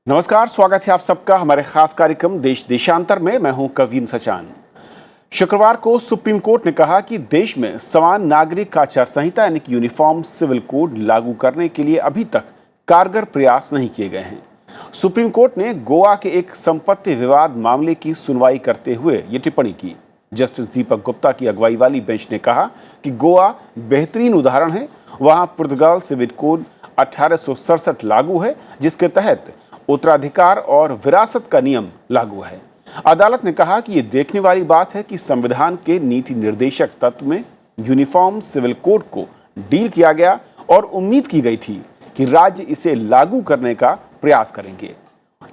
नमस्कार, स्वागत है आप सबका हमारे खास कार्यक्रम देश देशांतर में। मैं हूं कवीन सचान। शुक्रवार को सुप्रीम कोर्ट ने कहा कि देश में समान नागरिक आचार संहिता यानी कि यूनिफॉर्म सिविल कोड लागू करने के लिए अभी तक कारगर प्रयास नहीं किए गए हैं। सुप्रीम कोर्ट ने गोवा के एक संपत्ति विवाद मामले की सुनवाई करते हुए ये टिप्पणी की। जस्टिस दीपक गुप्ता की अगुवाई वाली बेंच ने कहा कि गोवा बेहतरीन उदाहरण है। वहां पुर्तगाल सिविल कोड 1867 लागू है, जिसके तहत उत्तराधिकार और विरासत का नियम लागू है। अदालत ने कहा कि यह देखने वाली बात है कि संविधान के नीति निर्देशक तत्व में यूनिफॉर्म सिविल कोड को डील किया गया और उम्मीद की गई थी कि राज्य इसे लागू करने का प्रयास करेंगे,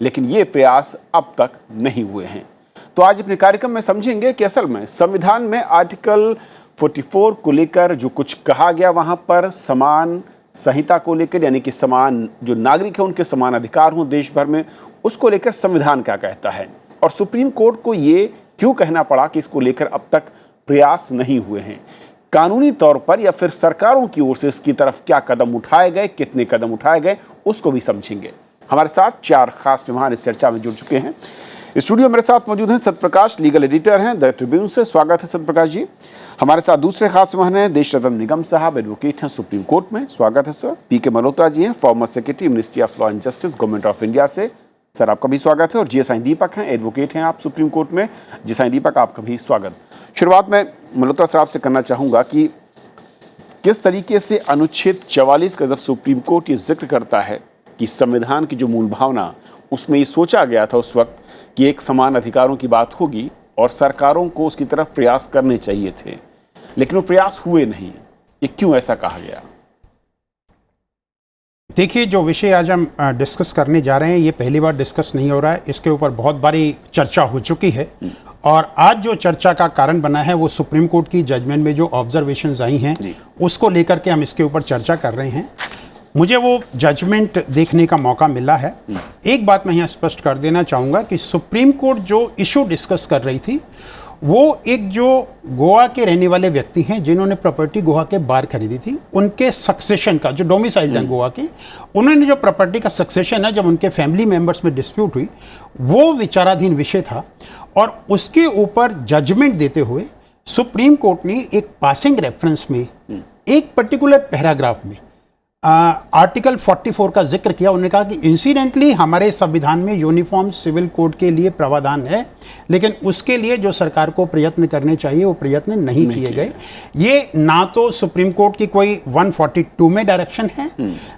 लेकिन ये प्रयास अब तक नहीं हुए हैं। तो आज अपने कार्यक्रम में समझेंगे कि असल में संविधान में आर्टिकल 44 को लेकर जो कुछ कहा गया, वहां पर समान संहिता को लेकर यानी कि समान जो नागरिक है उनके समान अधिकार हों देश भर में, उसको लेकर संविधान क्या कहता है और सुप्रीम कोर्ट को ये क्यों कहना पड़ा कि इसको लेकर अब तक प्रयास नहीं हुए हैं। कानूनी तौर पर या फिर सरकारों की ओर से इसकी तरफ क्या कदम उठाए गए, कितने कदम उठाए गए, उसको भी समझेंगे। हमारे साथ 4 खास मेहमान इस चर्चा में जुड़ चुके हैं। स्टूडियो मेरे साथ मौजूद हैं सत्यप्रकाश, लीगल एडिटर हैं द ट्रिब्यून से। स्वागत है सत्यप्रकाश जी। हमारे साथ दूसरे खास मेहमान हैं देश रत्न निगम साहब, एडवोकेट हैं सुप्रीम कोर्ट में। स्वागत है सर। पीके मल्होत्रा जी हैं, former secretary ministry of law and justice government of India से। सर आपका भी स्वागत है। और जी साईं दीपक हैं, एडवोकेट हैं आप सुप्रीम कोर्ट में। जी साईं दीपक, आपका भी स्वागत। शुरुआत में मल्होत्रा साहब से करना चाहूँगा कि किस तरीके से अनुच्छेद 44 का जब सुप्रीम कोर्ट ये जिक्र करता है कि संविधान की जो मूल भावना, उसमें ये सोचा गया था उस वक्त कि एक समान अधिकारों की बात होगी और सरकारों को उसकी तरफ प्रयास करने चाहिए थे, लेकिन वो प्रयास हुए नहीं। ये क्यों ऐसा कहा गया? देखिए, जो विषय आज हम डिस्कस करने जा रहे हैं ये पहली बार डिस्कस नहीं हो रहा है। इसके ऊपर बहुत बारी चर्चा हो चुकी है और आज जो चर्चा का कारण बना है वो सुप्रीम कोर्ट की जजमेंट में जो ऑब्जर्वेशंस आई हैं उसको लेकर के हम इसके ऊपर चर्चा कर रहे हैं। मुझे वो जजमेंट देखने का मौका मिला है। एक बात मैं यहाँ स्पष्ट कर देना चाहूँगा कि सुप्रीम कोर्ट जो इशू डिस्कस कर रही थी वो एक जो गोवा के रहने वाले व्यक्ति हैं जिन्होंने प्रॉपर्टी गोवा के बाहर खरीदी थी, उनके सक्सेशन का जो डोमिसाइल है गोवा के, उन्होंने जो प्रॉपर्टी का सक्सेशन है जब उनके फैमिली मेंबर्स में डिस्प्यूट हुई वो विचाराधीन विषय था और उसके ऊपर जजमेंट देते हुए सुप्रीम कोर्ट ने एक पासिंग रेफरेंस में एक पर्टिकुलर पैराग्राफ में आर्टिकल 44 का जिक्र किया। उन्होंने कहा कि इंसिडेंटली हमारे संविधान में यूनिफॉर्म सिविल कोड के लिए प्रावधान है, लेकिन उसके लिए जो सरकार को प्रयत्न करने चाहिए वो प्रयत्न नहीं किए गए। ये ना तो सुप्रीम कोर्ट की कोई 142 में डायरेक्शन है,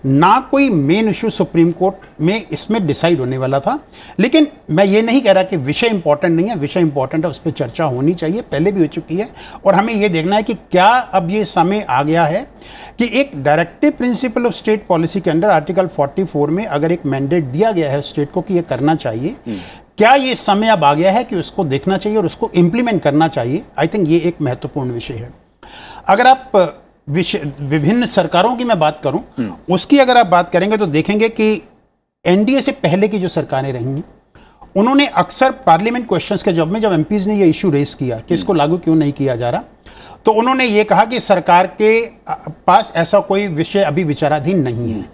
ना कोई मेन इशू सुप्रीम कोर्ट में इसमें डिसाइड होने वाला था। लेकिन मैं ये नहीं कह रहा कि विषय इंपॉर्टेंट नहीं है, विषय इंपॉर्टेंट है, उस पर चर्चा होनी चाहिए, पहले भी हो चुकी है। और हमें ये देखना है कि क्या अब ये समय आ गया है कि एक directive principle of state policy के अंडर आर्टिकल 44 में अगर एक मैंडेट दिया गया है स्टेट को कि ये करना चाहिए, क्या ये समय अब आ गया है कि उसको देखना चाहिए और उसको इंप्लीमेंट करना चाहिए। आई थिंक ये एक महत्वपूर्ण विषय है। अगर आप विभिन्न सरकारों की मैं बात करूं, उसकी अगर आप बात करेंगे तो देखेंगे कि एनडीए से पहले की जो सरकारें रही उन्होंने अक्सर पार्लियामेंट क्वेश्चंस के जवाब में जब एमपीज ने ये इशू रेस किया कि इसको लागू क्यों नहीं किया जा रहा, तो उन्होंने ये कहा कि सरकार के पास ऐसा कोई विषय अभी विचाराधीन नहीं है।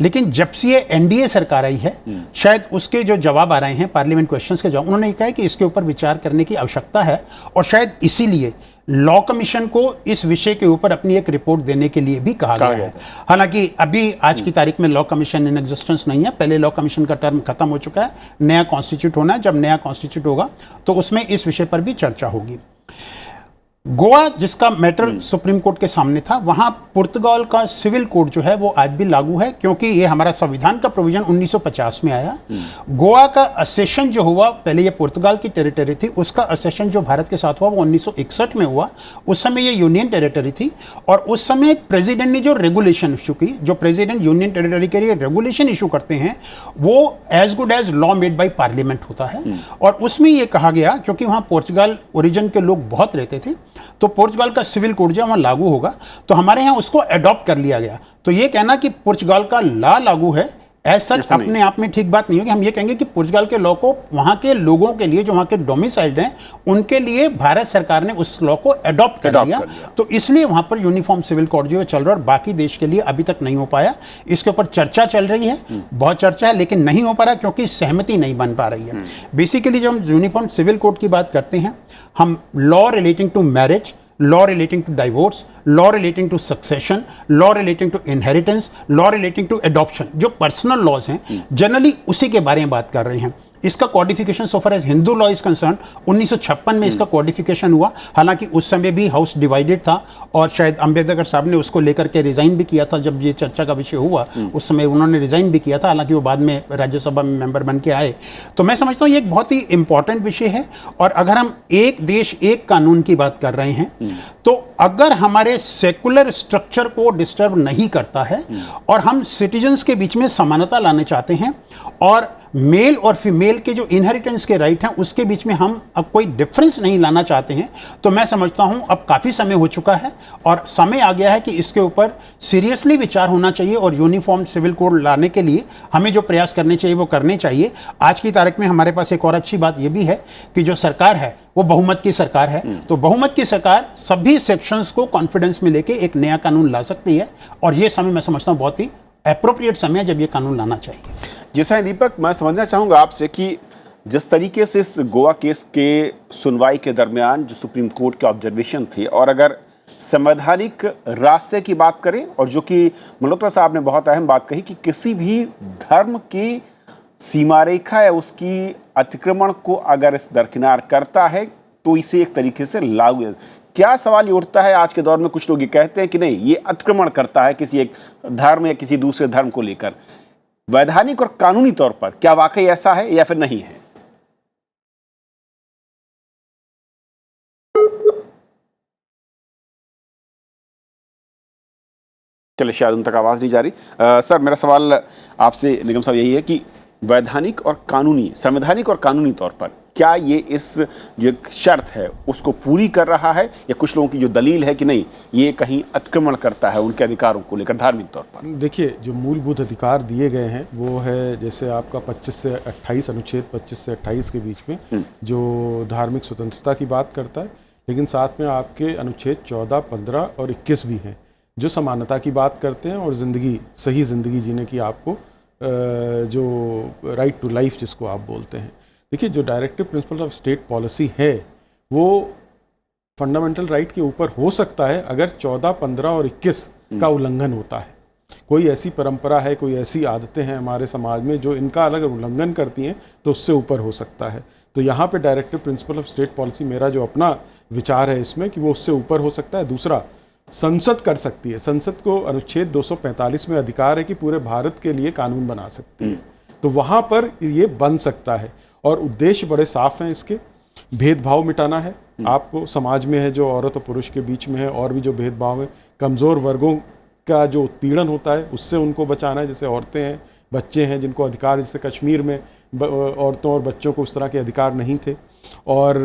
लेकिन जब से ये एनडीए सरकार आई है, शायद उसके जो जवाब आ रहे हैं पार्लियामेंट क्वेश्चंस के जवाब, उन्होंने कहा है कि इसके ऊपर विचार करने की आवश्यकता है और शायद इसीलिए लॉ कमीशन को इस विषय के ऊपर अपनी एक रिपोर्ट देने के लिए भी कहा गया है। हालांकि अभी आज की तारीख में लॉ कमीशन इन एग्जिस्टेंस नहीं है, पहले लॉ कमीशन का टर्म खत्म हो चुका है, नया कॉन्स्टिट्यूट होना है। जब नया कॉन्स्टिट्यूट होगा तो उसमें इस विषय पर भी चर्चा होगी। गोवा जिसका मैटर सुप्रीम कोर्ट के सामने था, वहां पुर्तगाल का सिविल कोड जो है वो आज भी लागू है, क्योंकि ये हमारा संविधान का प्रोविजन 1950 में आया। गोवा का असेशन जो हुआ, पहले ये पुर्तगाल की टेरिटरी थी, उसका असेशन जो भारत के साथ हुआ वो 1961 में हुआ। उस समय ये यूनियन टेरिटरी थी और उस समय एक प्रेसिडेंट ने जो रेगुलेशन इशू की, जो प्रेसिडेंट यूनियन टेरिटरी के लिए रेगुलेशन इशू करते हैं वो as good as law made by parliament होता है। और उसमें ये कहा गया, क्योंकि वहाँ पोर्चुगल ओरिजिन के लोग बहुत रहते थे, तो पोर्चुगल का सिविल कोड जो वहाँ लागू होगा, तो हमारे यहाँ उसको अडॉप्ट कर लिया गया। तो ये कहना कि पोर्चुगल का लॉ लागू है, एज सच अपने आप में ठीक बात नहीं होगी। हम ये कहेंगे कि पुर्तगाल के लॉ को वहाँ के लोगों के लिए, जो वहाँ के डोमिसाइल्ड हैं, उनके लिए भारत सरकार ने उस लॉ को अडॉप्ट कर लिया। तो इसलिए वहाँ पर यूनिफॉर्म सिविल कोड जो चल रहा है, और बाकी देश के लिए अभी तक नहीं हो पाया। इसके ऊपर चर्चा चल रही है, बहुत चर्चा है, लेकिन नहीं हो पा रहा क्योंकि सहमति नहीं बन पा रही है। बेसिकली जब हम यूनिफॉर्म सिविल कोड की बात करते हैं, हम law relating to marriage, law relating to divorce, law relating to succession, law relating to inheritance, law relating to adoption, जो पर्सनल लॉज हैं, जनरली उसी के बारे में बात कर रहे हैं। इसका codification so far as Hindu law is concern 1956 में इसका कॉडिफिकेशन हुआ। हालांकि उस समय भी हाउस डिवाइडेड था और शायद अंबेडकर साहब ने उसको लेकर के रिजाइन भी किया था। जब ये चर्चा का विषय हुआ उस समय उन्होंने रिजाइन भी किया था, हालांकि वो बाद में राज्यसभा में मेंबर बन के आए। तो मैं समझता हूँ ये एक बहुत ही इंपॉर्टेंट विषय है। और अगर हम एक देश एक कानून की बात कर रहे हैं, तो अगर हमारे सेकुलर स्ट्रक्चर को डिस्टर्ब नहीं करता है और हम सिटीजन्स के बीच में समानता लाने चाहते हैं और मेल और फीमेल के जो इनहेरिटेंस के राइट हैं उसके बीच में हम अब कोई डिफरेंस नहीं लाना चाहते हैं, तो मैं समझता हूं अब काफ़ी समय हो चुका है और समय आ गया है कि इसके ऊपर सीरियसली विचार होना चाहिए। और यूनिफॉर्म सिविल कोड लाने के लिए हमें जो प्रयास करने चाहिए वो करने चाहिए। आज की तारीख में हमारे पास एक और अच्छी बात ये भी है कि जो सरकार है वो बहुमत की सरकार है। तो बहुमत की सरकार सभी सेक्शंस को कॉन्फिडेंस में लेके एक नया कानून ला सकती है और ये समय मैं समझता हूँ बहुत ही एप्रोप्रिएट समय है जब ये कानून लाना चाहिए। जैसा दीपक, मैं समझना चाहूँगा आपसे कि जिस तरीके से इस गोवा केस के सुनवाई के दरमियान जो सुप्रीम कोर्ट के ऑब्जर्वेशन थे, और अगर संवैधानिक रास्ते की बात करें, और जो कि मल्होत्रा साहब ने बहुत अहम बात कही कि किसी भी धर्म की सीमा रेखा या उसकी अतिक्रमण को अगर इस दरकिनार करता है तो इसे एक तरीके से लागू, क्या सवाल ये उठता है आज के दौर में? कुछ लोग ये कहते हैं कि नहीं, ये अतिक्रमण करता है किसी एक धर्म या किसी दूसरे धर्म को लेकर। वैधानिक और कानूनी तौर पर क्या वाकई ऐसा है या फिर नहीं है? चलिए, शायद उन तक आवाज नहीं जा रही। सर, मेरा सवाल आपसे निगम साहब यही है कि वैधानिक और कानूनी, संवैधानिक और कानूनी तौर पर क्या ये इस जो एक शर्त है उसको पूरी कर रहा है, या कुछ लोगों की जो दलील है कि नहीं ये कहीं अतिक्रमण करता है उनके अधिकारों को लेकर धार्मिक तौर पर? देखिए, जो मूलभूत अधिकार दिए गए हैं वो है जैसे आपका 25 से 28 अनुच्छेद 25 से 28 के बीच में जो धार्मिक स्वतंत्रता की बात करता है, लेकिन साथ में आपके अनुच्छेद 14, 15 और 21 भी हैं जो समानता की बात करते हैं और ज़िंदगी, सही ज़िंदगी जीने की आपको जो राइट टू लाइफ जिसको आप बोलते हैं। देखिए, जो directive principle of state policy है वो फंडामेंटल राइट के ऊपर हो सकता है अगर 14, 15 और 21 का उल्लंघन होता है। कोई ऐसी परंपरा है, कोई ऐसी आदतें हैं हमारे समाज में जो इनका अलग उल्लंघन करती हैं तो उससे ऊपर हो सकता है। तो यहाँ पे directive principle of state policy, मेरा जो अपना विचार है इसमें, कि वो उससे ऊपर हो सकता है। दूसरा, संसद कर सकती है। संसद को अनुच्छेद 245 में अधिकार है कि पूरे भारत के लिए कानून बना सकती है, तो वहाँ पर ये बन सकता है। और उद्देश्य बड़े साफ हैं इसके, भेदभाव मिटाना है आपको समाज में है जो औरत और पुरुष के बीच में है, और भी जो भेदभाव है, कमज़ोर वर्गों का जो उत्पीड़न होता है उससे उनको बचाना है। जैसे औरतें हैं, बच्चे हैं जिनको अधिकार, जैसे कश्मीर में औरतों और बच्चों को उस तरह के अधिकार नहीं थे, और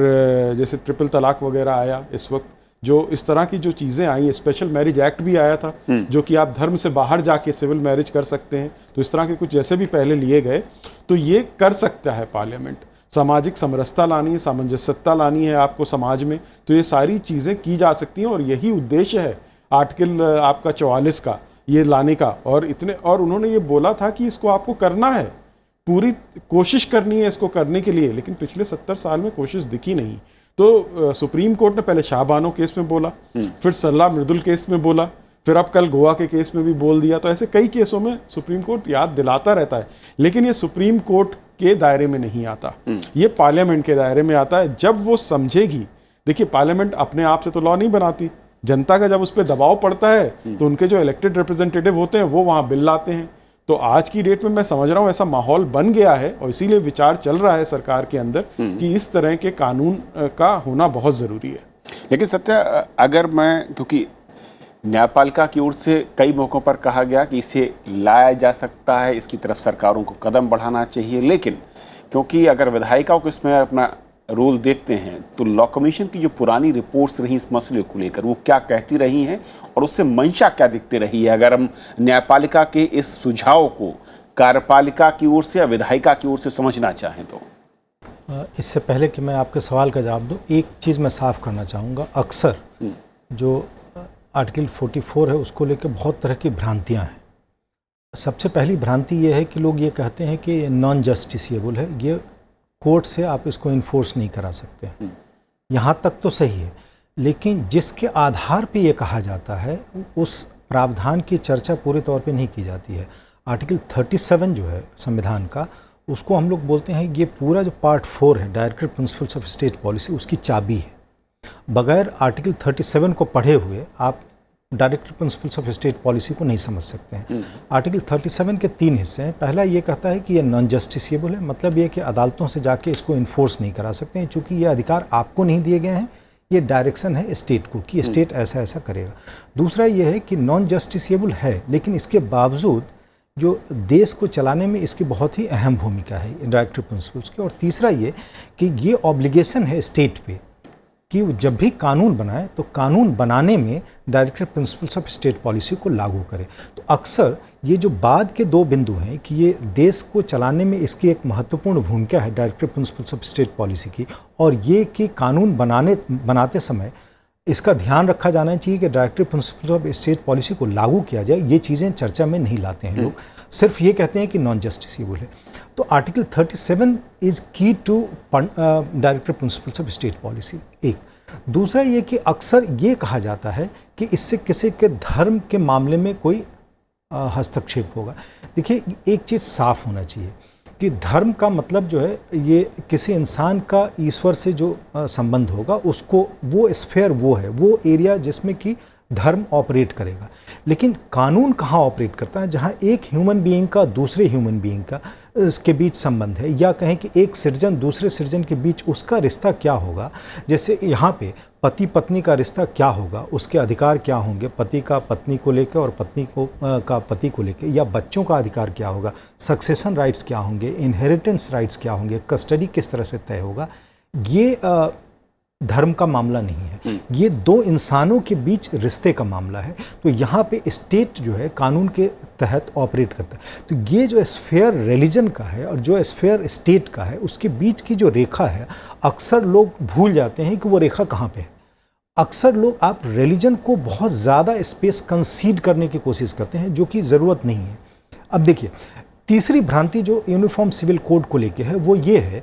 जैसे ट्रिपल तलाक वगैरह आया इस वक्त, जो इस तरह की जो चीज़ें आई, स्पेशल मैरिज एक्ट भी आया था जो कि आप धर्म से बाहर जाके सिविल मैरिज कर सकते हैं। तो इस तरह के कुछ जैसे भी पहले लिए गए, तो ये कर सकता है पार्लियामेंट। सामाजिक समरसता लानी है, सामंजस्यता लानी है आपको समाज में, तो ये सारी चीज़ें की जा सकती हैं। और यही उद्देश्य है आर्टिकल आपका 44 का, ये लाने का। और उन्होंने ये बोला था कि इसको आपको करना है, पूरी कोशिश करनी है इसको करने के लिए, लेकिन पिछले 70 साल में कोशिश दिखी नहीं। तो सुप्रीम कोर्ट ने पहले शाहबानो केस में बोला, फिर सल्ला मृदुल केस में बोला, फिर अब कल गोवा के केस में भी बोल दिया। तो ऐसे कई केसों में सुप्रीम कोर्ट याद दिलाता रहता है, लेकिन ये सुप्रीम कोर्ट के दायरे में नहीं आता, ये पार्लियामेंट के दायरे में आता है जब वो समझेगी। देखिए, पार्लियामेंट अपने आप से तो लॉ नहीं बनाती, जनता का जब उस पर दबाव पड़ता है तो उनके जो इलेक्टेड रिप्रेजेंटेटिव होते हैं वो वहाँ बिल लाते हैं। तो आज की डेट में मैं समझ रहा हूँ ऐसा माहौल बन गया है, और इसीलिए विचार चल रहा है सरकार के अंदर कि इस तरह के कानून का होना बहुत ज़रूरी है। लेकिन सत्या, अगर मैं, क्योंकि न्यायपालिका की ओर से कई मौक़ों पर कहा गया कि इसे लाया जा सकता है, इसकी तरफ सरकारों को कदम बढ़ाना चाहिए, लेकिन क्योंकि अगर विधायिकाओं को इसमें अपना रोल देखते हैं तो लॉ कमीशन की जो पुरानी रिपोर्ट्स रही इस मसले को लेकर, वो क्या कहती रही हैं और उससे मंशा क्या दिखती रही है, अगर हम न्यायपालिका के इस सुझाव को कार्यपालिका की ओर से या विधायिका की ओर से समझना चाहें तो? इससे पहले कि मैं आपके सवाल का जवाब दूं, एक चीज़ मैं साफ करना चाहूँगा। अक्सर जो आर्टिकल 44 है उसको लेकर बहुत तरह की भ्रांतियाँ हैं। सबसे पहली भ्रांति ये है कि लोग ये कहते हैं कि नॉन जस्टिसिएबल है, ये कोर्ट से आप इसको इन्फोर्स नहीं करा सकते हैं। यहाँ तक तो सही है, लेकिन जिसके आधार पे ये कहा जाता है उस प्रावधान की चर्चा पूरे तौर पे नहीं की जाती है। आर्टिकल 37 जो है संविधान का, उसको हम लोग बोलते हैं ये पूरा जो पार्ट 4 है directive principles of state policy, उसकी चाबी है। बगैर आर्टिकल 37 को पढ़े हुए आप directive principles of state policy को नहीं समझ सकते हैं। आर्टिकल 37 के 3 हिस्से हैं। पहला ये कहता है कि ये नॉन जस्टिसिएबल है, मतलब ये कि अदालतों से जाके इसको इन्फोर्स नहीं करा सकते हैं, चूँकि ये अधिकार आपको नहीं दिए गए हैं, ये डायरेक्शन है स्टेट को कि स्टेट ऐसा ऐसा करेगा। दूसरा ये है कि नॉन जस्टिसिएबल है, लेकिन इसके बावजूद जो देश को चलाने में इसकी बहुत ही अहम भूमिका है डायरेक्टिव प्रिंसिपल्स की। और तीसरा ये कि ये ऑब्लिगेशन है स्टेट पे कि जब भी कानून बनाए तो कानून बनाने में directive principles of state policy को लागू करे। तो अक्सर ये जो बाद के 2 बिंदु हैं कि ये देश को चलाने में इसकी एक महत्वपूर्ण भूमिका है directive principles of state policy की, और ये कि कानून बनाते समय इसका ध्यान रखा जाना चाहिए कि directive principles of state policy को लागू किया जाए। ये चीज़ें चर्चा में नहीं लाते हैं लोग, सिर्फ ये कहते हैं कि नॉन जस्टिसिएबल है। तो article 37 is key to directive principles of state policy. एक दूसरा ये कि अक्सर ये कहा जाता है कि इससे किसी के धर्म के मामले में कोई हस्तक्षेप होगा। देखिए, एक चीज़ साफ होना चाहिए कि धर्म का मतलब जो है ये किसी इंसान का ईश्वर से जो संबंध होगा उसको, वो स्फेयर वो है, वो एरिया जिसमें कि धर्म ऑपरेट करेगा। लेकिन कानून कहाँ ऑपरेट करता है? जहाँ एक ह्यूमन बीइंग का दूसरे ह्यूमन बीइंग का इसके बीच संबंध है, या कहें कि एक सिटीजन दूसरे सिटीजन के बीच उसका रिश्ता क्या होगा। जैसे यहाँ पे पति पत्नी का रिश्ता क्या होगा, उसके अधिकार क्या होंगे पति का पत्नी को लेकर और पत्नी को का पति को लेकर, या बच्चों का अधिकार क्या होगा, सक्सेशन राइट्स क्या होंगे, इनहेरिटेंस राइट्स क्या होंगे, कस्टडी किस तरह से तय होगा। ये धर्म का मामला नहीं है, ये 2 इंसानों के बीच रिश्ते का मामला है। तो यहाँ पे स्टेट जो है कानून के तहत ऑपरेट करता है। तो ये जो स्फेयर रिलीजन का है और जो स्फेयर स्टेट का है, उसके बीच की जो रेखा है, अक्सर लोग भूल जाते हैं कि वो रेखा कहाँ पे है। अक्सर लोग आप रिलीजन को बहुत ज़्यादा स्पेस कंसीड करने की कोशिश करते हैं, जो कि ज़रूरत नहीं है। अब देखिए, तीसरी भ्रांति जो यूनिफॉर्म सिविल कोड को लेके है वो ये है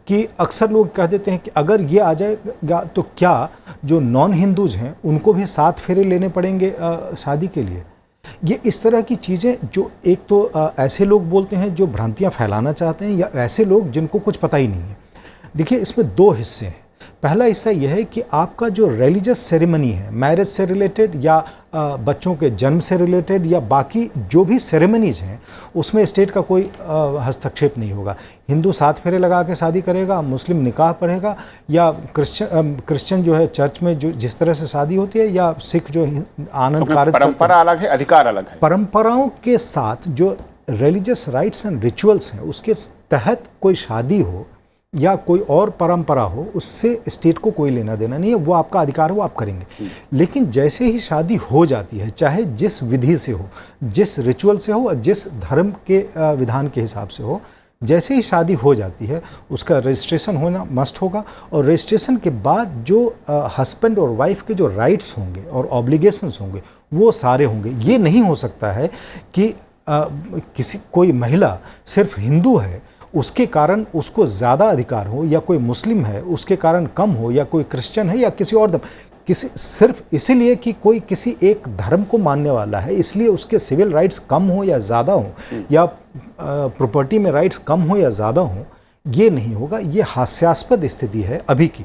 कि अक्सर लोग कह देते हैं कि अगर ये आ जाएगा तो क्या जो नॉन हिंदूज़ हैं उनको भी 7 फेरे लेने पड़ेंगे शादी के लिए। ये इस तरह की चीज़ें जो एक तो ऐसे लोग बोलते हैं जो भ्रांतियाँ फैलाना चाहते हैं, या ऐसे लोग जिनको कुछ पता ही नहीं है। देखिए, इसमें 2 हिस्से हैं। पहला हिस्सा यह है कि आपका जो रिलीजियस सेरेमनी है, मैरिज से रिलेटेड या बच्चों के जन्म से रिलेटेड या बाकी जो भी सेरेमनीज हैं, उसमें स्टेट का कोई हस्तक्षेप नहीं होगा। हिंदू 7 फेरे लगा के शादी करेगा, मुस्लिम निकाह पढ़ेगा, या क्रिश्चियन जो है चर्च में जो जिस तरह से शादी होती है, या सिख जो आनंद कारज, परंपरा अलग है, अधिकार अलग है। परंपराओं के साथ जो रिलीजियस राइट्स एंड रिचुअल्स हैं उसके तहत कोई शादी हो या कोई और परंपरा हो, उससे स्टेट को कोई लेना देना नहीं है। वो आपका अधिकार हो, आप करेंगे। लेकिन जैसे ही शादी हो जाती है, चाहे जिस विधि से हो, जिस रिचुअल से हो, जिस धर्म के विधान के हिसाब से हो, जैसे ही शादी हो जाती है उसका रजिस्ट्रेशन होना मस्ट होगा। और रजिस्ट्रेशन के बाद जो हस्बैंड और वाइफ के जो राइट्स होंगे और ऑब्लिगेशंस होंगे वो सारे होंगे। ये नहीं हो सकता है कि कोई महिला सिर्फ हिंदू है उसके कारण उसको ज़्यादा अधिकार हो, या कोई मुस्लिम है उसके कारण कम हो, या कोई क्रिश्चियन है या किसी और किसी सिर्फ इसीलिए कि कोई किसी एक धर्म को मानने वाला है इसलिए उसके सिविल राइट्स कम हो या ज़्यादा हो, या प्रॉपर्टी में राइट्स कम हो या ज़्यादा हो। ये नहीं होगा। ये हास्यास्पद स्थिति है अभी की।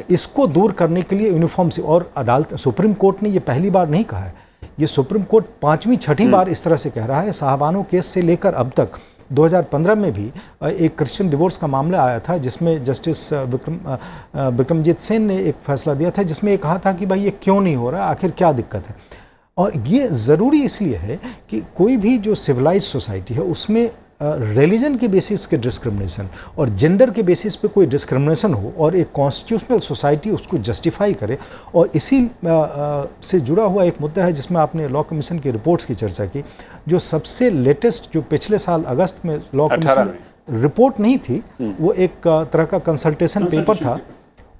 इसको दूर करने के लिए यूनिफॉर्म से, और अदालत सुप्रीम कोर्ट ने ये पहली बार नहीं कहा है, ये सुप्रीम कोर्ट 5वीं 6ठी बार इस तरह से कह रहा है। साहबानो केस से लेकर अब तक 2015 में भी एक क्रिश्चियन डिवोर्स का मामला आया था जिसमें जस्टिस विक्रमजीत सेन ने एक फैसला दिया था जिसमें ये कहा था कि भाई ये क्यों नहीं हो रहा, आखिर क्या दिक्कत है। और ये ज़रूरी इसलिए है कि कोई भी जो सिविलाइज सोसाइटी है उसमें रिलीजन के बेसिस के डिस्क्रिमिनेशन और जेंडर के बेसिस पे कोई डिस्क्रिमिनेशन हो और एक कॉन्स्टिट्यूशनल सोसाइटी उसको जस्टिफाई करे, और इसी से जुड़ा हुआ एक मुद्दा है जिसमें आपने लॉ कमीशन की रिपोर्ट्स की चर्चा की, जो सबसे लेटेस्ट जो पिछले साल अगस्त में लॉ कमीशन रिपोर्ट नहीं थी, वो एक तरह का कंसल्टेशन पेपर था,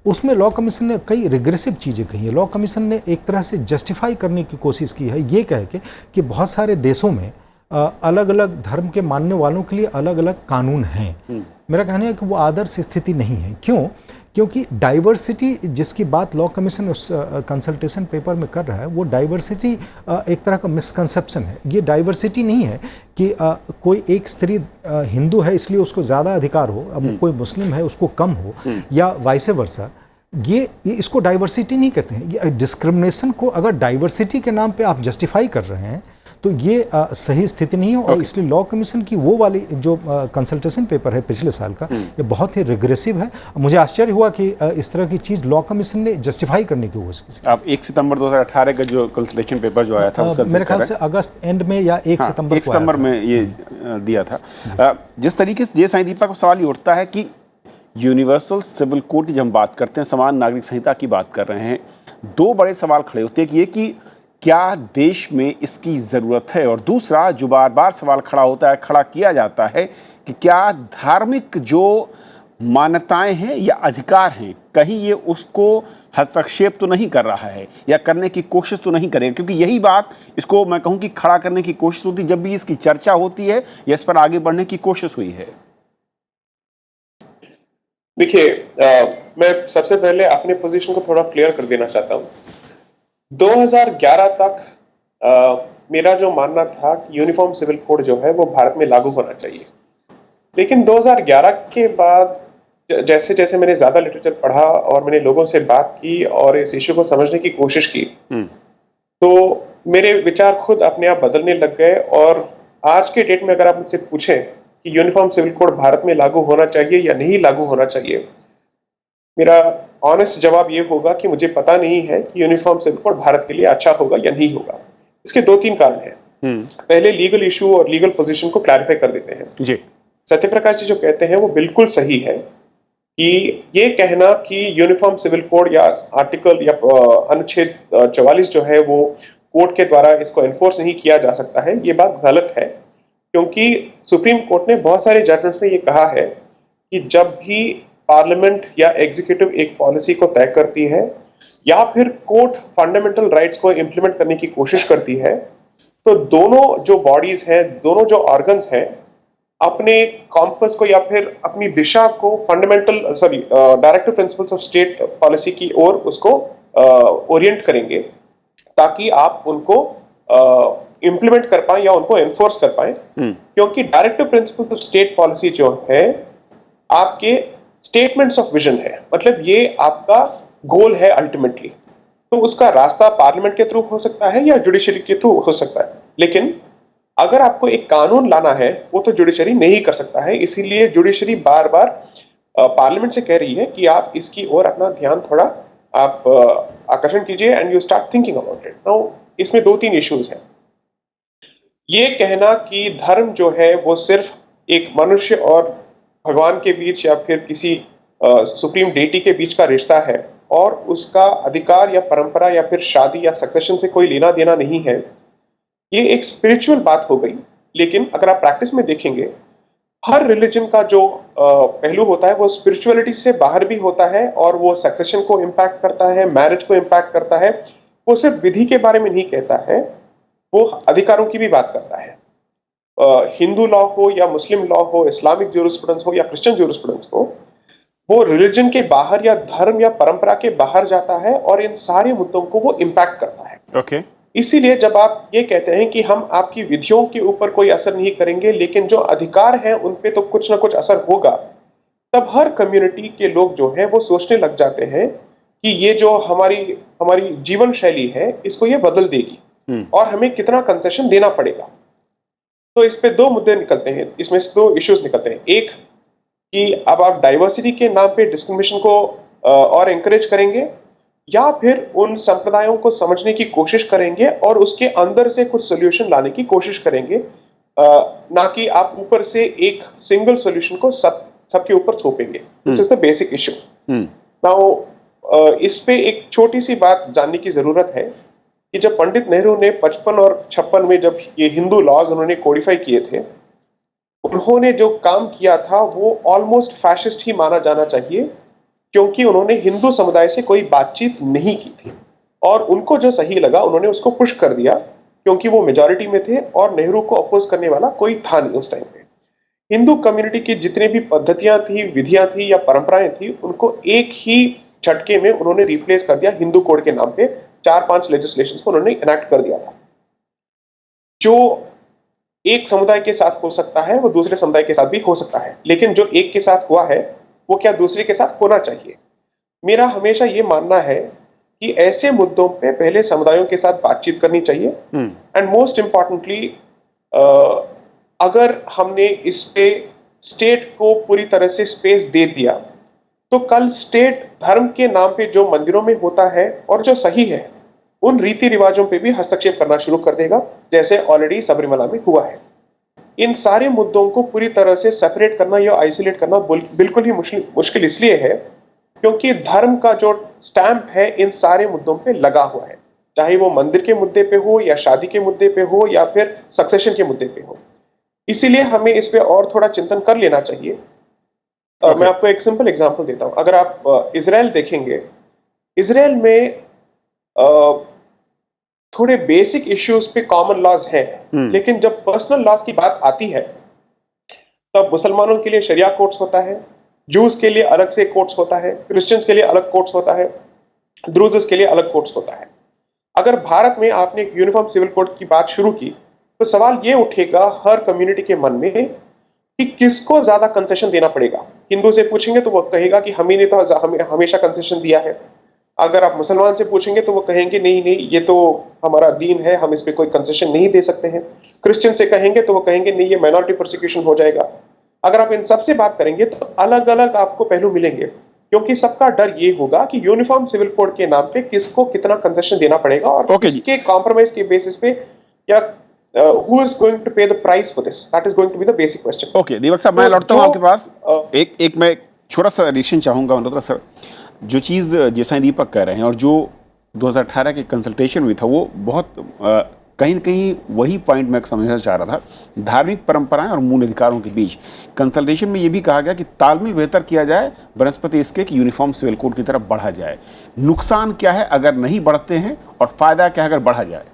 उसमें लॉ कमीशन ने कई रिग्रेसिव चीज़ें कही हैं। लॉ कमीशन ने एक तरह से जस्टिफाई करने की कोशिश की है ये कह के कि बहुत सारे देशों में अलग अलग धर्म के मानने वालों के लिए अलग अलग कानून हैं। मेरा कहना है कि वो आदर्श स्थिति नहीं है। क्यों? क्योंकि डाइवर्सिटी जिसकी बात लॉ कमीशन उस कंसल्टेशन पेपर में कर रहा है, वो डाइवर्सिटी एक तरह का मिसकंसेप्शन है। ये डाइवर्सिटी नहीं है कि कोई एक स्त्री हिंदू है इसलिए उसको ज़्यादा अधिकार हो, अब कोई मुस्लिम है उसको कम हो, या वाइस वर्सा। ये इसको डाइवर्सिटी नहीं कहते हैं। ये डिस्क्रिमिनेशन को अगर डाइवर्सिटी के नाम पे आप जस्टिफाई कर रहे हैं तो ये सही स्थिति नहीं है। और इसलिए लॉ कमीशन की वो वाली जो कंसल्टेशन पेपर है पिछले साल का, ये बहुत ही रिग्रेसिव है। मुझे आश्चर्य हुआ कि इस तरह की चीज़ लॉ कमीशन ने जस्टिफाई करने की कोशिश की। आप 1 सितंबर 2018 का जो कंसल्टेशन पेपर जो आया था उसका मेरे ख्याल से अगस्त एंड में या 1 सितंबर में ये दिया था। जिस तरीके से ये साईं दीपक को सवाल ये उठता है कि यूनिवर्सल सिविल कोड की जब हम बात करते हैं, समान नागरिक संहिता की बात कर रहे हैं, 2 बड़े सवाल खड़े होते हैं कि ये कि क्या देश में इसकी ज़रूरत है, और दूसरा जो बार बार सवाल खड़ा होता है, खड़ा किया जाता है कि क्या धार्मिक जो मान्यताएं हैं या अधिकार हैं, कहीं ये उसको हस्तक्षेप तो नहीं कर रहा है या करने की कोशिश तो नहीं करेगा। क्योंकि यही बात इसको मैं कहूँ कि खड़ा करने की कोशिश होती है जब भी इसकी चर्चा होती है या इस पर आगे बढ़ने की कोशिश हुई है। देखिए, मैं सबसे पहले अपने पोजीशन को थोड़ा क्लियर कर देना चाहता हूँ। 2011 तक मेरा जो मानना था कि यूनिफॉर्म सिविल कोड जो है वो भारत में लागू होना चाहिए, लेकिन 2011 के बाद जैसे जैसे मैंने ज़्यादा लिटरेचर पढ़ा और मैंने लोगों से बात की और इस इश्यू को समझने की कोशिश की, तो मेरे विचार खुद अपने आप बदलने लग गए। और आज के डेट में अगर आप मुझसे पूछें कि यूनिफॉर्म सिविल कोड भारत में लागू होना चाहिए या नहीं लागू होना चाहिए, मेरा ऑनेस्ट जवाब ये होगा कि मुझे पता नहीं है कि यूनिफॉर्म सिविल कोड भारत के लिए अच्छा होगा या नहीं होगा। इसके 2-3 कारण हैं। पहले लीगल इशू और लीगल पोजीशन को क्लैरिफाई कर देते हैं जी। सत्यप्रकाश जी जो कहते हैं वो बिल्कुल सही है कि ये कहना कि यूनिफॉर्म सिविल कोड या आर्टिकल या अनुच्छेद 44 जो है वो कोर्ट के द्वारा इसको एनफोर्स नहीं किया जा सकता है, ये बात गलत है। क्योंकि सुप्रीम कोर्ट ने बहुत सारे जजमेंट्स में ये कहा है कि जब भी पार्लियामेंट या एग्जीक्यूटिव एक पॉलिसी को तय करती है या फिर कोर्ट फंडामेंटल राइट्स को इंप्लीमेंट करने की कोशिश करती है, तो दोनों जो बॉडीज हैं, दोनों जो ऑर्गन्स हैं, अपने कॉम्पस को या फिर अपनी दिशा को directive principles of state policy की ओर उसको ओरिएंट करेंगे ताकि आप उनको इम्प्लीमेंट कर पाए या उनको एनफोर्स कर पाए। क्योंकि directive principles of state policy जो है आपके स्टेटमेंट्स ऑफ विजन है, मतलब ये आपका गोल है अल्टीमेटली। तो उसका रास्ता पार्लियामेंट के थ्रू हो सकता है या जुडिशरी के थ्रू हो सकता है, लेकिन अगर आपको एक कानून लाना है वो तो जुडिशरी नहीं कर सकता है। इसीलिए जुडिशरी बार बार पार्लियामेंट से कह रही है कि आप इसकी ओर अपना ध्यान थोड़ा आप आकर्षण कीजिए and you start thinking about it. Now इसमें 2-3 इश्यूज हैं। ये कहना कि धर्म जो है वो सिर्फ एक मनुष्य और भगवान के बीच या फिर किसी सुप्रीम डेटी के बीच का रिश्ता है और उसका अधिकार या परंपरा या फिर शादी या सक्सेशन से कोई लेना देना नहीं है, ये एक स्पिरिचुअल बात हो गई। लेकिन अगर आप प्रैक्टिस में देखेंगे, हर रिलीजन का जो पहलू होता है वो स्पिरिचुअलिटी से बाहर भी होता है और वो सक्सेशन को इम्पैक्ट करता है, मैरिज को इम्पैक्ट करता है। वो सिर्फ विधि के बारे में नहीं कहता है, वो अधिकारों की भी बात करता है। हिंदू लॉ हो या मुस्लिम लॉ हो, इस्लामिक ज्यूरिस्प्रूडेंस हो या क्रिश्चियन ज्यूरिस्प्रूडेंस हो, वो रिलीजन के बाहर या धर्म या परंपरा के बाहर जाता है और इन सारे मुद्दों को वो इम्पैक्ट करता है। ओके। इसीलिए जब आप ये कहते हैं कि हम आपकी विधियों के ऊपर कोई असर नहीं करेंगे लेकिन जो अधिकार हैं उन पे तो कुछ ना कुछ असर होगा, तब हर कम्युनिटी के लोग जो हैं वो सोचने लग जाते हैं कि ये जो हमारी जीवन शैली है इसको ये बदल देगी और हमें कितना कंसेशन देना पड़ेगा। तो इस पे 2 मुद्दे निकलते हैं, इसमें से 2 इश्यूज निकलते हैं। एक कि अब आप डाइवर्सिटी के नाम पे डिस्क्रिमिनेशन को और एनकरेज करेंगे या फिर उन संप्रदायों को समझने की कोशिश करेंगे और उसके अंदर से कुछ सोल्यूशन लाने की कोशिश करेंगे ना कि आप ऊपर से एक सिंगल सॉल्यूशन को सबके ऊपर थोपेंगे। This is the basic issue. Now इस पे एक छोटी सी बात जानने की जरूरत है कि जब पंडित नेहरू ने 55 और 56 में जब ये हिंदू लॉज उन्होंने कोडिफाई किए थे, उन्होंने जो काम किया था वो ऑलमोस्ट फैशिस्ट ही माना जाना चाहिए, क्योंकि उन्होंने हिंदू समुदाय से कोई बातचीत नहीं की थी और उनको जो सही लगा उन्होंने उसको पुश कर दिया, क्योंकि वो मेजॉरिटी में थे और नेहरू को अपोज करने वाला कोई था नहीं उस टाइम पे। हिंदू कम्युनिटी की जितने भी पद्धतियां थी, विधियां थी या परंपराएं थी, उनको एक ही झटके में उन्होंने रिप्लेस कर दिया हिंदू कोड के नाम पे। 4-5 लेजिस्लेशंस को उन्होंने इनैक्ट कर दिया था। जो एक समुदाय के साथ हो सकता है वो दूसरे समुदाय के साथ भी हो सकता है, लेकिन जो एक के साथ हुआ है वो क्या दूसरे के साथ होना चाहिए? मेरा हमेशा ये मानना है कि ऐसे मुद्दों पे पहले समुदायों के साथ बातचीत करनी चाहिए। एंड मोस्ट इंपॉर्टेंटली, अगर हमने इस पे स्टेट को पूरी तरह से स्पेस दे दिया तो कल स्टेट धर्म के नाम पे जो मंदिरों में होता है और जो सही है उन रीति रिवाजों पे भी हस्तक्षेप करना शुरू कर देगा, जैसे ऑलरेडी सबरीमला में हुआ है। इन सारे मुद्दों को पूरी तरह से सेपरेट करना या आइसोलेट करना बिल्कुल ही मुश्किल इसलिए है क्योंकि धर्म का जो स्टैंप है इन सारे मुद्दों पे लगा हुआ है, चाहे वो मंदिर के मुद्दे पे हो या शादी के मुद्दे पे हो या फिर सक्सेशन के मुद्दे पे हो। इसीलिए हमें इस पे और थोड़ा चिंतन कर लेना चाहिए। मैं आपको एक सिंपल एग्जांपल देता हूं। अगर आप इजराइल देखेंगे, इजराइल में थोड़े बेसिक इश्यूज पे कॉमन लॉज है, लेकिन जब पर्सनल लॉज की बात आती है तब मुसलमानों के लिए शरिया कोर्ट्स होता है, जूस के लिए अलग से कोर्ट्स होता है, क्रिश्चियंस के लिए अलग कोर्ट्स होता है, द्रूजेस के लिए अलग कोर्ट्स होता है। अगर भारत में आपने एक यूनिफॉर्म सिविल कोड की बात शुरू की तो सवाल ये उठेगा हर कम्युनिटी के मन में कि किसको ज्यादा कंसेशन देना पड़ेगा। हिंदू से पूछेंगे तो वो कहेगा कि हमें ने तो हमेशा कंसेशन दिया है। अगर आप मुसलमान से पूछेंगे तो वो कहेंगे नहीं नहीं, ये तो हमारा दीन है, हम इस पे कोई कंसेशन नहीं दे सकते हैं। क्रिश्चियन से कहेंगे तो वो कहेंगे नहीं, ये माइनॉरिटी प्रोसिक्यूशन हो जाएगा। अगर आप इन सब से बात करेंगे तो अलग अलग आपको पहलू मिलेंगे, क्योंकि सबका डर ये होगा कि यूनिफॉर्म सिविल कोड के नाम पे किसको कितना कंसेशन देना पड़ेगा और इसके कॉम्प्रोमाइज के बेसिस पे या who is going to pay the price for this? That is going to be the basic question. Okay, Deepak साहब, मैं लौटता हूँ आपके पास। एक मैं छोटा सा एडिशन चाहूँगा मल्होत्रा सर। जो चीज़ जैसा दीपक कह रहे हैं और जो 2018 के कंसल्टेशन में था वो बहुत कहीं न कहीं वही पॉइंट मैं समझना चाह रहा था। धार्मिक परंपराएं और मूल अधिकारों के बीच कंसल्टेशन में ये भी कहा गया कि तालमेल बेहतर किया जाए बनस्पति इसके कि यूनिफॉर्म सिविल कोड की तरफ बढ़ा जाए। नुकसान क्या है अगर नहीं बढ़ते हैं और फ़ायदा क्या है अगर बढ़ा जाए?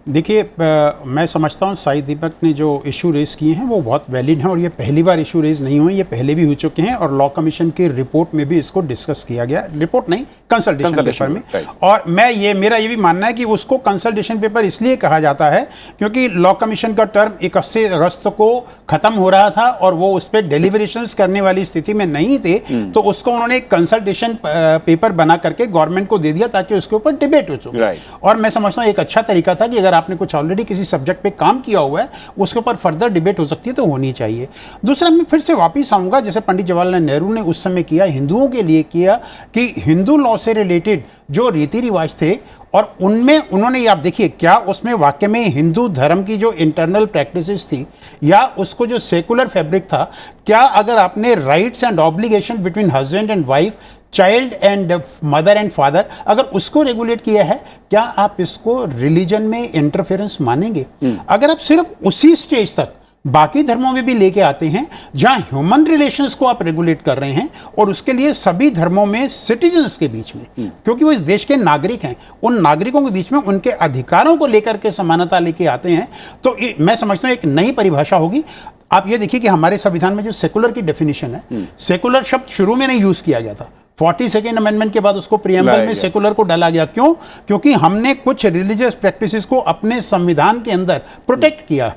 देखिए, मैं समझता हूँ साई दीपक ने जो इशू रेज किए हैं वो बहुत वैलिड हैं और ये पहली बार इशू रेज नहीं हुए, ये पहले भी हो चुके हैं और लॉ कमीशन की रिपोर्ट में भी इसको डिस्कस किया गया। रिपोर्ट नहीं, कंसल्टेशन पेपर में। और मेरा ये भी मानना है कि उसको कंसल्टेशन पेपर इसलिए कहा जाता है क्योंकि लॉ कमीशन का टर्म 31 अगस्त को ख़त्म हो रहा था और वो उस पर डेलीवरेशंस करने वाली स्थिति में नहीं थे, तो उसको उन्होंने कंसल्टेशन पेपर बना करके गवर्नमेंट को दे दिया ताकि उसके ऊपर डिबेट हो सके। और मैं समझता हूँ एक अच्छा तरीका था कि अगर आपने कुछ ऑलरेडी किसी सब्जेक्ट पे काम किया हुआ है उसके ऊपर फर्दर डिबेट हो सकती है तो होनी चाहिए। दूसरा, मैं फिर से वापस आऊंगा जैसे पंडित जवाहरलाल नेहरू ने उस समय किया, हिंदुओं के लिए किया, कि हिंदू लॉ से रिलेटेड जो रीति रिवाज थे और उनमें उन्होंने, आप देखिए क्या उसमें वाकई में हिंदू धर्म की जो इंटरनल प्रैक्टिसेस थी या उसको जो सेकुलर फैब्रिक था, क्या अगर आपने rights and obligation between husband and wife, child and mother and father, अगर उसको रेगुलेट किया है, क्या आप इसको रिलीजन में इंटरफेरेंस मानेंगे? अगर आप सिर्फ उसी स्टेज तक बाकी धर्मों में भी लेके आते हैं जहां ह्यूमन रिलेशंस को आप रेगुलेट कर रहे हैं और उसके लिए सभी धर्मों में सिटीजन्स के बीच में, क्योंकि वो इस देश के नागरिक हैं, उन नागरिकों के बीच में उनके अधिकारों को लेकर के समानता लेके आते हैं, तो मैं समझता हूँ एक नई परिभाषा होगी। आप ये देखिए कि हमारे संविधान में जो सेकुलर की डेफिनेशन है, सेकुलर शब्द शुरू में नहीं यूज किया गया था, 42nd अमेंडमेंट के बाद उसको प्रियम्बल में सेकुलर को डाला गया। क्यों? क्योंकि हमने कुछ रिलीजियस प्रैक्टिसेस को अपने संविधान के अंदर प्रोटेक्ट किया।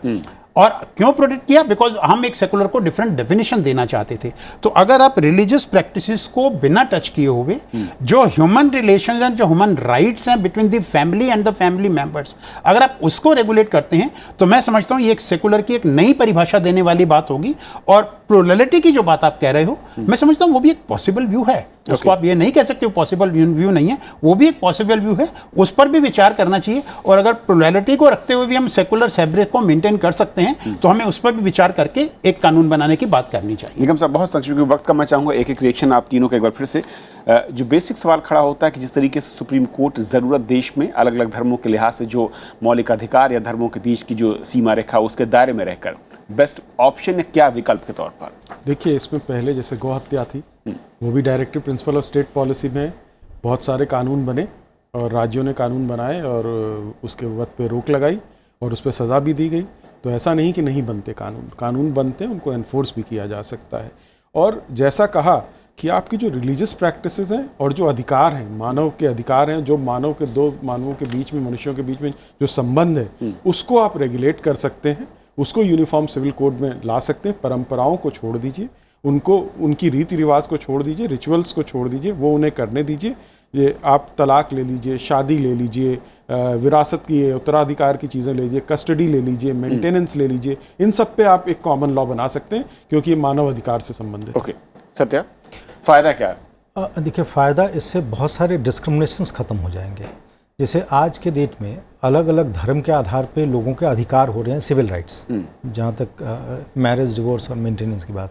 और क्यों प्रोटेक्ट किया? बिकॉज हम एक सेकुलर को डिफरेंट डेफिनेशन देना चाहते थे। तो अगर आप रिलीजियस प्रैक्टिसेस को बिना टच किए हुए जो ह्यूमन रिलेशंस एंड जो ह्यूमन राइट्स हैं between the family and the family members, अगर आप उसको रेगुलेट करते हैं तो मैं समझता हूं ये एक सेकुलर की एक नई परिभाषा देने वाली बात होगी। और प्लुरलिटी की जो बात आप कह रहे हो, मैं समझता हूं वो भी एक पॉसिबल व्यू है। उसको आप ये नहीं कह सकते पॉसिबल व्यू नहीं है, वो भी एक पॉसिबल व्यू है, उस पर भी विचार करना चाहिए। और अगर प्लुरैलिटी को रखते हुए भी हम सेकुलर फैब्रिक को मेंटेन कर सकते हैं तो हमें उस पर भी विचार करके एक कानून बनाने की बात करनी चाहिए। निगम साहब, बहुत संक्षिप्त वक्त का मैं चाहूँगा एक एक रिएक्शन आप तीनों का एक बार फिर से। जो बेसिक सवाल खड़ा होता है कि जिस तरीके से सुप्रीम कोर्ट ज़रूरत देश में अलग अलग धर्मों के लिहाज से जो मौलिक अधिकार या धर्मों के बीच की जो सीमा रेखा उसके दायरे में रहकर बेस्ट ऑप्शन है क्या विकल्प के तौर पर? देखिए, इसमें पहले जैसे गौ हत्या थी, वो भी directive principle of state policy में बहुत सारे कानून बने और राज्यों ने कानून बनाए और उसके वक्त पे रोक लगाई और उस पर सज़ा भी दी गई। तो ऐसा नहीं कि नहीं बनते कानून बनते हैं, उनको एनफोर्स भी किया जा सकता है। और जैसा कहा कि आपकी जो रिलीजियस प्रैक्टिसेस हैं और जो अधिकार हैं, मानव के अधिकार हैं, जो मानव के दो मानवों के बीच में, मनुष्यों के बीच में जो संबंध है, उसको आप रेगुलेट कर सकते हैं, उसको यूनिफॉर्म सिविल कोड में ला सकते हैं। परंपराओं को छोड़ दीजिए, उनको उनकी रीति रिवाज को छोड़ दीजिए, रिचुअल्स को छोड़ दीजिए, वो उन्हें करने दीजिए। ये आप तलाक ले लीजिए, शादी ले लीजिए, विरासत की उत्तराधिकार की चीज़ें ले लीजिए, कस्टडी ले लीजिए, मेंटेनेंस ले लीजिए, इन सब पे आप एक कॉमन लॉ बना सकते हैं क्योंकि ये मानव अधिकार से संबंधित है। ओके सत्या, फ़ायदा क्या है? देखिए, फ़ायदा इससे बहुत सारे डिस्क्रिमिनेशंस ख़त्म हो जाएंगे। जैसे आज के डेट में अलग अलग धर्म के आधार पे लोगों के अधिकार हो रहे हैं, सिविल राइट्स, जहाँ तक मैरिज, डिवोर्स और मेंटेनेंस की बात,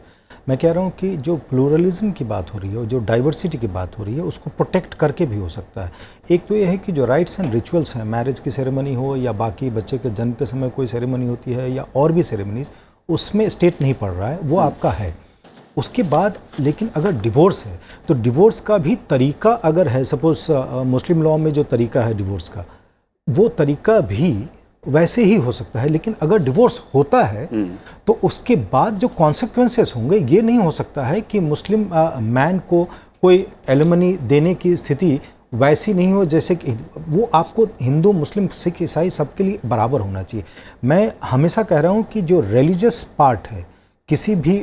मैं कह रहा हूँ कि जो प्लूरलिज्म की बात हो रही है, जो डाइवर्सिटी की बात हो रही है, उसको प्रोटेक्ट करके भी हो सकता है। एक तो ये है कि जो राइट्स एंड रिचुअल्स हैं, मैरिज की सेरेमनी हो या बाकी बच्चे के जन्म के समय कोई सेरेमनी होती है या और भी सेरेमनीज, उसमें स्टेट नहीं पढ़ रहा है, वो आपका है। उसके बाद लेकिन अगर डिवोर्स है तो डिवोर्स का भी तरीका अगर है, सपोज मुस्लिम लॉ में जो तरीका है डिवोर्स का, वो तरीका भी वैसे ही हो सकता है। लेकिन अगर डिवोर्स होता है तो उसके बाद जो कॉन्सिक्वेंसेस होंगे, ये नहीं हो सकता है कि मुस्लिम मैन को कोई एलिमनी देने की स्थिति वैसी नहीं हो जैसे कि वो आपको हिंदू, मुस्लिम, सिख, ईसाई सबके लिए बराबर होना चाहिए। मैं हमेशा कह रहा हूँ कि जो रिलीजियस पार्ट है किसी भी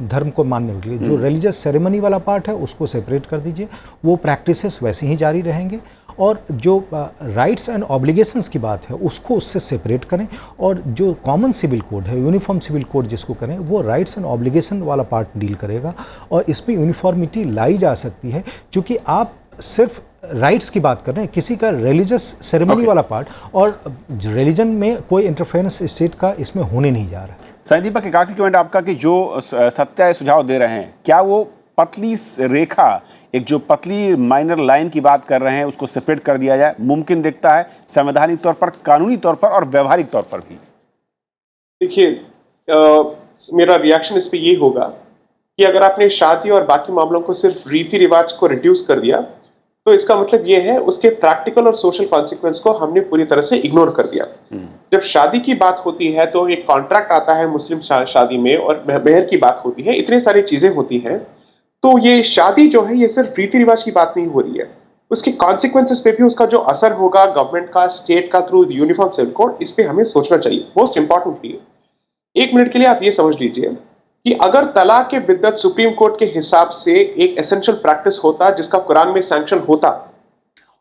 धर्म को मानने के लिए, जो रिलीजियस सेरेमनी वाला पार्ट है उसको सेपरेट कर दीजिए, वो प्रैक्टिसेस वैसे ही जारी रहेंगे। और जो राइट्स एंड ऑब्लिगेशंस की बात है उसको उससे सेपरेट करें, और जो कॉमन सिविल कोड है, यूनिफॉर्म सिविल कोड जिसको करें, वो राइट्स एंड ऑब्लिगेशन वाला पार्ट डील करेगा और इसमें यूनिफॉर्मिटी लाई जा सकती है। क्योंकि आप सिर्फ राइट्स की बात कर रहे हैं, किसी का रिलीजियस सेरेमनी वाला पार्ट और रिलीजन में कोई इंटरफेरेंस स्टेट का इसमें होने नहीं जा रहा है। साईं दीपक, एक आखिरी कमेंट आपका कि जो सत्या सुझाव दे रहे हैं, क्या वो पतली रेखा, एक जो पतली माइनर लाइन की बात कर रहे हैं, उसको सेपरेट कर दिया जाए, मुमकिन दिखता है संवैधानिक तौर पर, कानूनी तौर पर और व्यवहारिक तौर पर भी? देखिए, मेरा रिएक्शन इस पे ये होगा कि अगर आपने शादी और बाकी मामलों को सिर्फ रीति रिवाज को रिड्यूस कर दिया तो इसका मतलब ये है उसके प्रैक्टिकल और सोशल कॉन्सिक्वेंस को हमने पूरी तरह से इग्नोर कर दिया। जब शादी की बात होती है तो एक कॉन्ट्रैक्ट आता है मुस्लिम शादी में, और मेहर की बात होती है, इतनी सारी चीजें होती हैं। तो ये शादी जो है ये सिर्फ रीति रिवाज की बात नहीं हो रही है, उसके कॉन्सिक्वेंसेस पे भी उसका जो असर होगा गवर्नमेंट का, स्टेट का, थ्रू यूनिफॉर्म सिविल कोड, इस पे हमें सोचना चाहिए। मोस्ट इंपॉर्टेंटली, एक मिनट के लिए आप ये समझ लीजिए कि अगर तलाक के बिद्दत सुप्रीम कोर्ट के हिसाब से एक एसेंशियल प्रैक्टिस होता जिसका कुरान में सैंक्शन होता,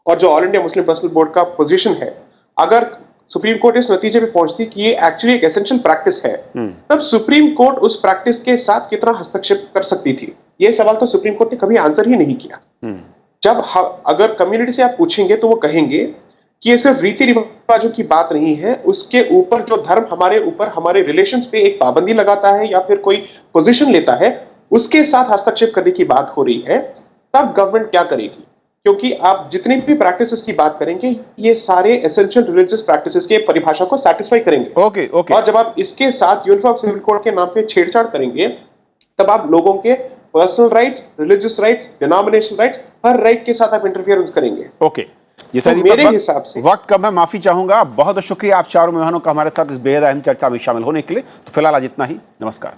और जो all India Muslim personal board का पोजीशन है, अगर सुप्रीम कोर्ट इस नतीजे पे पहुंचती कि ये एक्चुअली एक एसेंशियल प्रैक्टिस है, तब सुप्रीम कोर्ट उस प्रैक्टिस के साथ कितना हस्तक्षेप कर सकती थी? ये सवाल तो सुप्रीम कोर्ट ने कभी आंसर ही नहीं किया। जब अगर कम्युनिटी से आप पूछेंगे तो वो कहेंगे कि ये सिर्फ रीति रिवाजों की बात नहीं है, उसके ऊपर जो धर्म हमारे ऊपर, हमारे रिलेशंस पे एक पाबंदी लगाता है या फिर कोई पोजीशन लेता है, उसके साथ हस्तक्षेप करने की बात हो रही है। तब गवर्नमेंट क्या करेगी? क्योंकि आप जितनी भी प्रैक्टिसेस की बात करेंगे, ये सारे एसेंशियल रिलीजियस प्रैक्टिसेस के परिभाषा को सेटिस्फाई करेंगे। ओके। और जब आप इसके साथ यूनिफॉर्म सिविल कोड के नाम पे छेड़छाड़ करेंगे, तब आप लोगों के personal rights, religious rights, denominational rights, हर राइट के साथ आप इंटरफियरेंस करेंगे। ओके, ये सारी तो मेरे हिसाब से वक्त कम है, माफी चाहूंगा। बहुत बहुत शुक्रिया आप चारों मेहमानों का हमारे साथ इस बेहद अहम चर्चा में शामिल होने के लिए। तो फिलहाल आज इतना ही, नमस्कार।